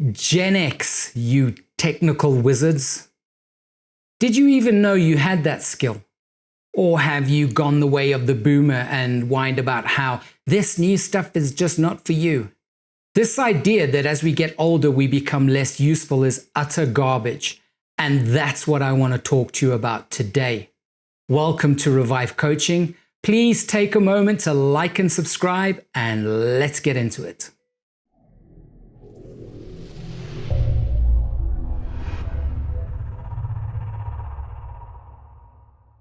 GenX, you technical wizards. Did you even know you had that skill? Or have you gone the way of the boomer and whined about how this new stuff is just not for you? This idea that as we get older we become less useful is utter garbage, and that's what I want to talk to you about today. Welcome to Revive Coaching. Please take a moment to like and subscribe, and let's get into it.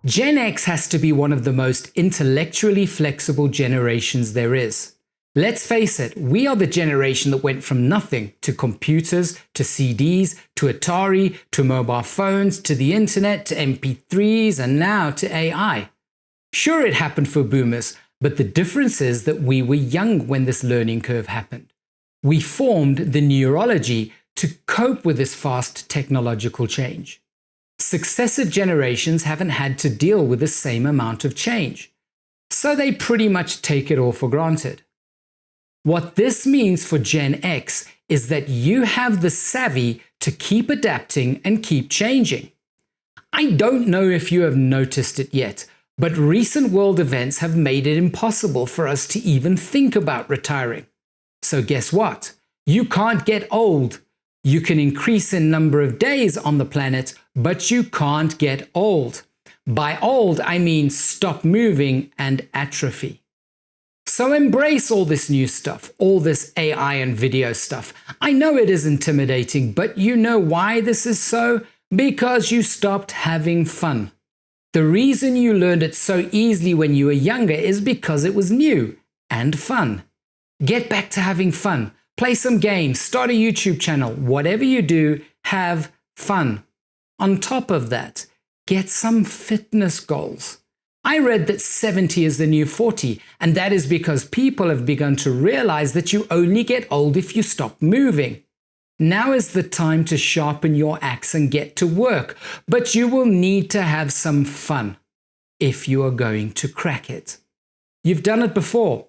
Gen X has to be one of the most intellectually flexible generations there is. Let's face it, we are the generation that went from nothing to computers, to CDs, to Atari, to mobile phones, to the internet, to MP3s, and now to AI. Sure, it happened for boomers, but the difference is that we were young when this learning curve happened. We formed the neurology to cope with this fast technological change. Successive generations haven't had to deal with the same amount of change, so they pretty much take it all for granted. What this means for Gen X is that you have the savvy to keep adapting and keep changing. I don't know if you have noticed it yet, but recent world events have made it impossible for us to even think about retiring. So guess what? You can't get old. You can increase in number of days on the planet, but you can't get old. By old, I mean stop moving and atrophy. So embrace all this new stuff, all this AI and video stuff. I know it is intimidating, but you know why this is so? Because you stopped having fun. The reason you learned it so easily when you were younger is because it was new and fun. Get back to having fun. Play some games, start a YouTube channel, whatever you do, have fun. On top of that, get some fitness goals. I read that 70 is the new 40, and that is because people have begun to realize that you only get old if you stop moving. Now is the time to sharpen your axe and get to work, but you will need to have some fun if you are going to crack it. You've done it before.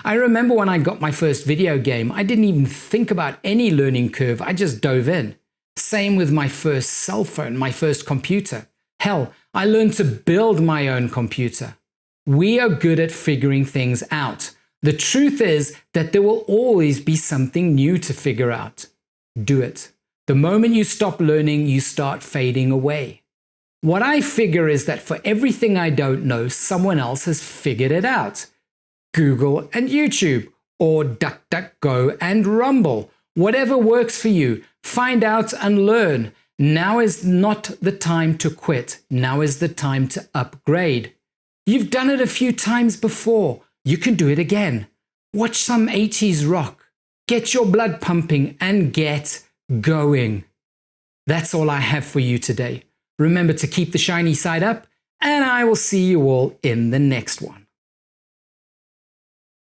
I remember when I got my first video game, I didn't even think about any learning curve, I just dove in. Same with my first cell phone, my first computer. Hell, I learned to build my own computer. We are good at figuring things out. The truth is that there will always be something new to figure out. Do it. The moment you stop learning, you start fading away. What I figure is that for everything I don't know, someone else has figured it out. Google and YouTube, or DuckDuckGo and Rumble. Whatever works for you, find out and learn. Now is not the time to quit. Now is the time to upgrade. You've done it a few times before. You can do it again. Watch some 80s rock. Get your blood pumping and get going. That's all I have for you today. Remember to keep the shiny side up, and I will see you all in the next one.